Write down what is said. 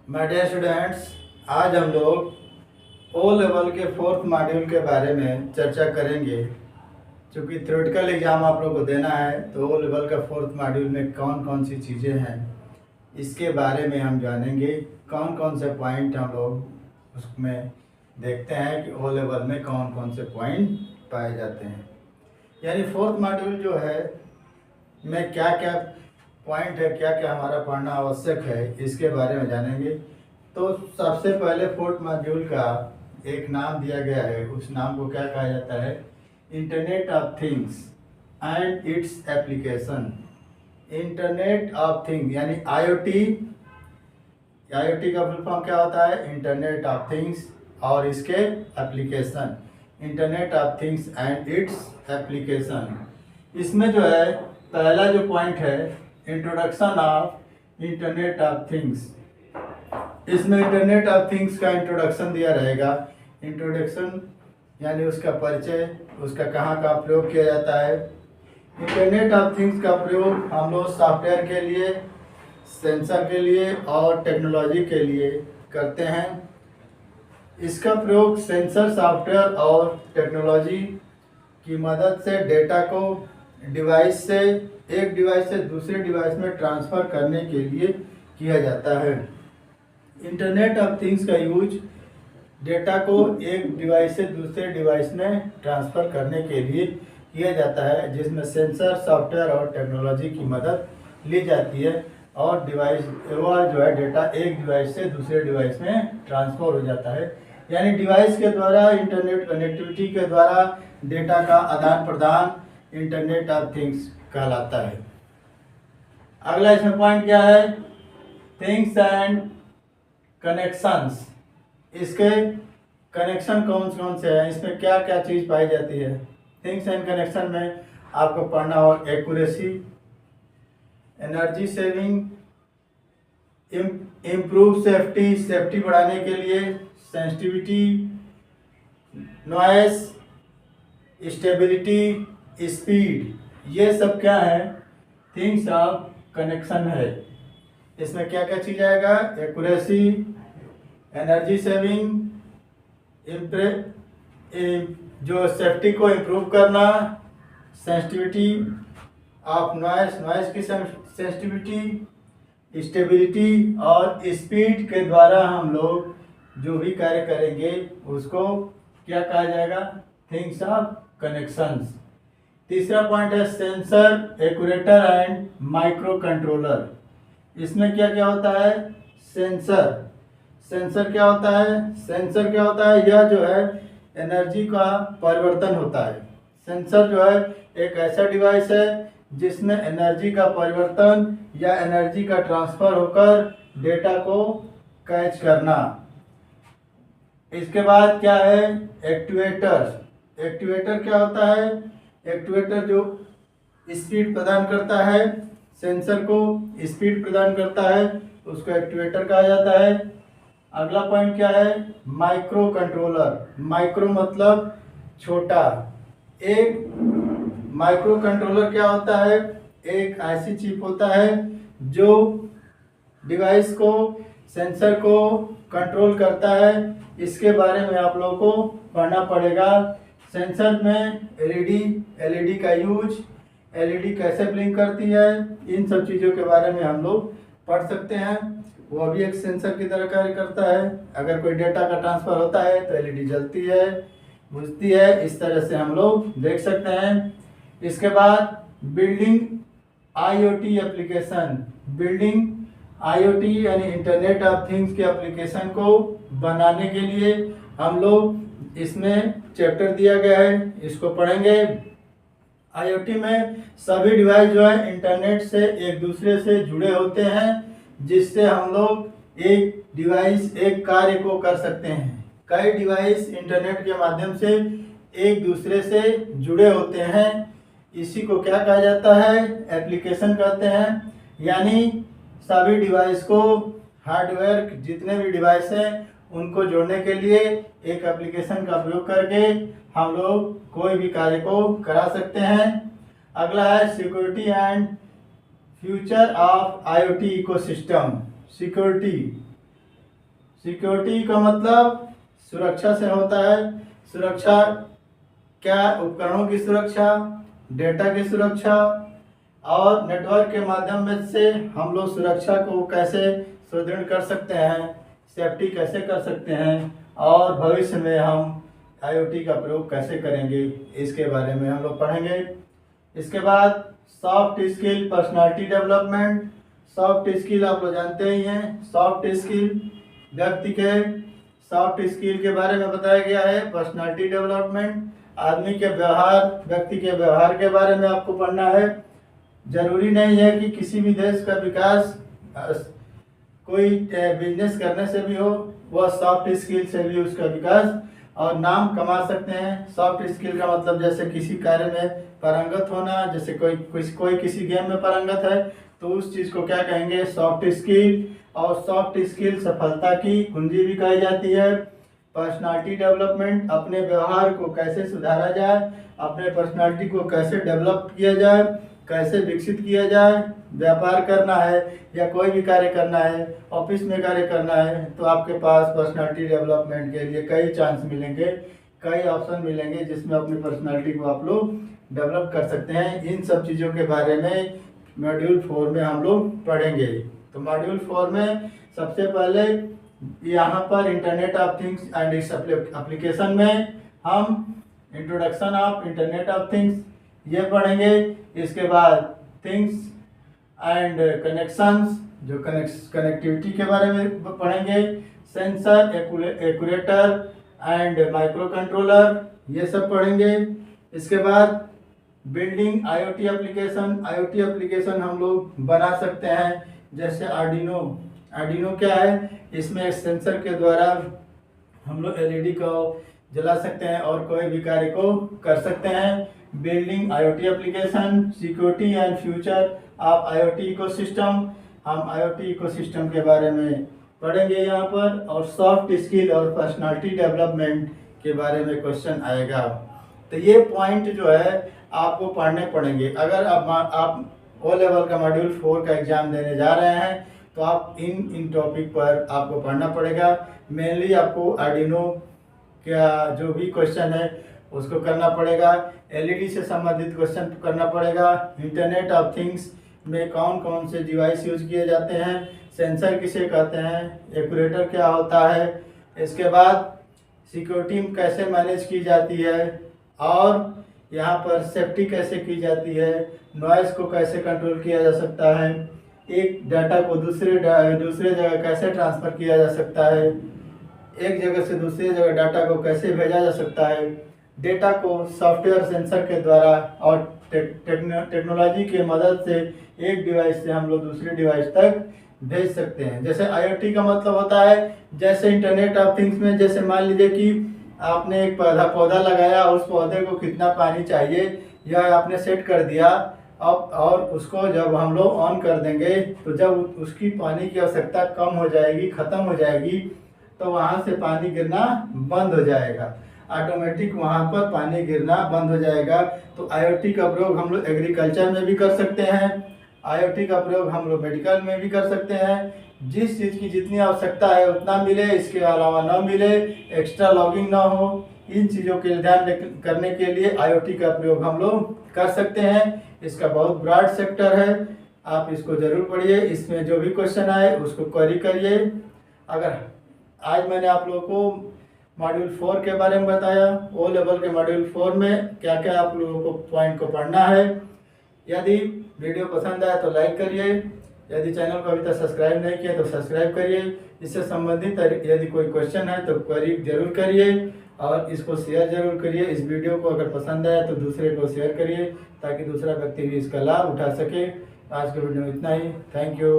My dear students, आज हम लोग ओ लेवल के फोर्थ मॉड्यूल के बारे में चर्चा करेंगे। क्योंकि थ्योरेटिकल एग्ज़ाम आप लोग को देना है तो ओ लेवल का फोर्थ मॉड्यूल में कौन कौन सी चीज़ें हैं इसके बारे में हम जानेंगे। कौन कौन से पॉइंट हम लोग उसमें देखते हैं कि ओ लेवल में कौन कौन से पॉइंट पाए जाते हैं। यानी फोर्थ मॉड्यूल जो है में क्या क्या पॉइंट है, क्या क्या हमारा पढ़ना आवश्यक है, इसके बारे में जानेंगे। तो सबसे पहले फोर्थ मॉड्यूल का एक नाम दिया गया है, उस नाम को क्या कहा जाता है? Internet of things and its application. Internet of things यानी आईओटी। आईओटी का फुल फॉर्म क्या होता है? इंटरनेट ऑफ थिंग्स और इसके application. Internet of things and its application. इसमें जो है पहला जो पॉइंट है introduction of internet of things. इसमें इंटरनेट ऑफ थिंग्स का इंट्रोडक्शन दिया रहेगा। इंट्रोडक्शन यानी उसका परिचय, उसका कहाँ का प्रयोग किया जाता है। इंटरनेट ऑफ थिंग्स का प्रयोग हम लोग सॉफ्टवेयर के लिए, सेंसर के लिए और टेक्नोलॉजी के लिए करते हैं। इसका प्रयोग सेंसर, सॉफ्टवेयर और टेक्नोलॉजी की मदद से डेटा को डिवाइस से, एक डिवाइस से दूसरे डिवाइस में ट्रांसफ़र करने के लिए किया जाता है। इंटरनेट ऑफ थिंग्स का यूज डेटा को एक डिवाइस से दूसरे डिवाइस में ट्रांसफ़र करने के लिए किया जाता है, जिसमें सेंसर, सॉफ्टवेयर और टेक्नोलॉजी की मदद ली जाती है और डिवाइस जो है डेटा एक डिवाइस से दूसरे डिवाइस में ट्रांसफ़र हो जाता है। यानी डिवाइस के द्वारा, इंटरनेट कनेक्टिविटी के द्वारा डेटा का आदान प्रदान इंटरनेट ऑफ थिंग्स कहलाता है। अगला इसमें पॉइंट क्या है? Things and connections. इसके कनेक्शन कौन कौन से हैं, इसमें क्या क्या चीज़ पाई जाती है? थिंग्स एंड कनेक्शन में आपको पढ़ना हो accuracy, energy saving, improve safety, safety बढ़ाने के लिए, सेंसिटिविटी, नॉइस, स्टेबिलिटी, स्पीड, ये सब क्या है? थिंग्स ऑफ कनेक्शन है। इसमें क्या क्या चीज़ आएगा? एक्यूरेसी, एनर्जी सेविंग, जो सेफ्टी को इम्प्रूव करना, सेंसिटिविटी ऑफ नॉइस, नॉइस की सेंसिटिविटी, स्टेबिलिटी और स्पीड के द्वारा हम लोग जो भी कार्य करेंगे उसको क्या कहा जाएगा? Things of connections. तीसरा पॉइंट है सेंसर, एक्यूरेटर एंड माइक्रो कंट्रोलर। इसमें क्या क्या होता है? सेंसर। सेंसर क्या होता है? सेंसर क्या होता है? यह जो है एनर्जी का परिवर्तन होता है। सेंसर जो है एक ऐसा डिवाइस है जिसमें एनर्जी का परिवर्तन या एनर्जी का ट्रांसफर होकर डेटा को कैच करना। इसके बाद क्या है? एक्ट्यूएटर। एक्ट्यूएटर क्या होता है? एक्ट्यूएटर जो स्पीड प्रदान करता है, सेंसर को स्पीड प्रदान करता है, उसको एक्ट्यूएटर कहा जाता है। अगला पॉइंट क्या है? Micro controller. माइक्रो मतलब छोटा। एक माइक्रो कंट्रोलर क्या होता है? एक ऐसी चिप होता है जो डिवाइस को, सेंसर को कंट्रोल करता है। इसके बारे में आप लोगों को पढ़ना पड़ेगा। सेंसर में एलईडी का यूज, एलईडी कैसे ब्लिंक करती है, इन सब चीज़ों के बारे में हम लोग पढ़ सकते हैं। वो भी एक सेंसर की तरह कार्य करता है। अगर कोई डेटा का ट्रांसफ़र होता है तो एलईडी जलती है, बुझती है। इस तरह से हम लोग देख सकते हैं। इसके बाद building IoT application. Building IoT यानी इंटरनेट ऑफ थिंग्स के एप्लीकेशन को बनाने के लिए हम लोग इसमें चैप्टर दिया गया है, इसको पढ़ेंगे। आईओटी में सभी डिवाइस जो है इंटरनेट से एक दूसरे से जुड़े होते हैं, जिससे हम लोग एक डिवाइस एक कार्य को कर सकते हैं। कई डिवाइस इंटरनेट के माध्यम से एक दूसरे से जुड़े होते हैं। इसी को क्या कहा जाता है? एप्लीकेशन कहते हैं। यानी सभी डिवाइस को, हार्डवेयर जितने भी डिवाइस हैं उनको जोड़ने के लिए एक एप्लीकेशन का प्रयोग करके हम लोग कोई भी कार्य को करा सकते हैं। अगला है security and future of IoT ecosystem. Security security का मतलब सुरक्षा से होता है। सुरक्षा क्या? उपकरणों की सुरक्षा, डेटा की सुरक्षा और नेटवर्क के माध्यम में से हम लोग सुरक्षा को कैसे सुदृढ़ कर सकते हैं, सेफ्टी कैसे कर सकते हैं और भविष्य में हम IoT का प्रयोग कैसे करेंगे, इसके बारे में हम लोग पढ़ेंगे। इसके बाद soft skill, personality development. Soft skill आप लोग जानते ही हैं। सॉफ्ट स्किल व्यक्ति के सॉफ्ट स्किल के बारे में बताया गया है। पर्सनालिटी डेवलपमेंट आदमी के व्यवहार, व्यक्ति के व्यवहार के बारे में आपको पढ़ना है। जरूरी नहीं है कि किसी भी देश का विकास कोई बिजनेस करने से भी हो, वह सॉफ्ट स्किल से भी उसका विकास और नाम कमा सकते हैं। सॉफ्ट स्किल का मतलब जैसे किसी कार्य में पारंगत होना, जैसे कोई किसी गेम में पारंगत है तो उस चीज़ को क्या कहेंगे? Soft skill. और सॉफ्ट स्किल सफलता की कुंजी भी कही जाती है। पर्सनालिटी डेवलपमेंट अपने व्यवहार को कैसे सुधारा जाए, अपने पर्सनालिटी को कैसे डेवलप किया जाए, कैसे विकसित किया जाए। व्यापार करना है या कोई भी कार्य करना है, ऑफिस में कार्य करना है, तो आपके पास पर्सनालिटी डेवलपमेंट के लिए कई चांस मिलेंगे, कई ऑप्शन मिलेंगे जिसमें अपनी पर्सनालिटी को आप लोग डेवलप कर सकते हैं। इन सब चीज़ों के बारे में मॉड्यूल 4 में हम लोग पढ़ेंगे। तो मॉड्यूल 4 में सबसे पहले यहाँ पर internet of things and its application में हम introduction of internet of things ये पढ़ेंगे। इसके बाद थिंग्स एंड कनेक्शंस, जो कनेक्टिविटी के बारे में पढ़ेंगे। सेंसर, एक्यूरेटर एंड माइक्रो कंट्रोलर, ये सब पढ़ेंगे। इसके बाद building IoT application. IoT application हम लोग बना सकते हैं, जैसे आर्डिनो क्या है? इसमें एक सेंसर के द्वारा हम लोग LED को जला सकते हैं और कोई भी कार्य को कर सकते हैं। Building IoT application, security and future of IoT ecosystem, हम IoT इकोसिस्टम के बारे में पढ़ेंगे यहाँ पर। और सॉफ्ट स्किल और पर्सनालिटी डेवलपमेंट के बारे में क्वेश्चन आएगा। तो ये पॉइंट जो है आपको पढ़ने पड़ेंगे। अगर आप O लेवल का मॉड्यूल 4 का एग्जाम देने जा रहे हैं तो आप इन टॉपिक पर आपको पढ़ना पड़ेगा। मेनली आपको आर्डिनो क्या जो भी क्वेश्चन है उसको करना पड़ेगा। LED से संबंधित क्वेश्चन करना पड़ेगा। इंटरनेट ऑफ थिंग्स में कौन कौन से डिवाइस यूज किए जाते हैं, सेंसर किसे कहते हैं, एक्यूरेटर क्या होता है। इसके बाद सिक्योरिटी कैसे मैनेज की जाती है और यहाँ पर सेफ्टी कैसे की जाती है, नॉइज़ को कैसे कंट्रोल किया जा सकता है, एक डाटा को दूसरे जगह कैसे ट्रांसफ़र किया जा सकता है, एक जगह से दूसरी जगह डाटा को कैसे भेजा जा सकता है, डेटा को सॉफ्टवेयर सेंसर के द्वारा और टेक्नोलॉजी की मदद से एक डिवाइस से हम लोग दूसरे डिवाइस तक भेज सकते हैं। जैसे IoT का मतलब होता है, जैसे इंटरनेट ऑफ थिंग्स में जैसे मान लीजिए कि आपने एक पौधा लगाया, उस पौधे को कितना पानी चाहिए यह आपने सेट कर दिया। अब और उसको जब हम लोग ऑन कर देंगे तो जब उसकी पानी की आवश्यकता कम हो जाएगी, ख़त्म हो जाएगी, तो वहाँ से पानी गिरना बंद हो जाएगा। ऑटोमेटिक वहाँ पर पानी गिरना बंद हो जाएगा। तो IoT का प्रयोग हम लोग एग्रीकल्चर में भी कर सकते हैं, IoT का प्रयोग हम लोग मेडिकल में भी कर सकते हैं। जिस चीज़ की जितनी आवश्यकता है उतना मिले, इसके अलावा ना मिले, एक्स्ट्रा लॉगिंग ना हो, इन चीज़ों के ध्यान करने के लिए IoT का प्रयोग हम लोग कर सकते हैं। इसका बहुत ब्रॉड सेक्टर है, आप इसको ज़रूर पढ़िए। इसमें जो भी क्वेश्चन आए उसको क्वेरी करिए। अगर आज मैंने आप लोगों को मॉड्यूल 4 के बारे में बताया, O लेवल के मॉड्यूल 4 में क्या क्या आप लोगों को पॉइंट को पढ़ना है। यदि वीडियो पसंद आए तो लाइक करिए, यदि चैनल को अभी तक सब्सक्राइब नहीं किया तो सब्सक्राइब करिए। इससे संबंधित यदि कोई क्वेश्चन है तो क्वेरी जरूर करिए और इसको शेयर जरूर करिए। इस वीडियो को अगर पसंद आए तो दूसरे को शेयर करिए ताकि दूसरा व्यक्ति भी इसका लाभ उठा सके। आज के वीडियो में इतना ही। Thank you.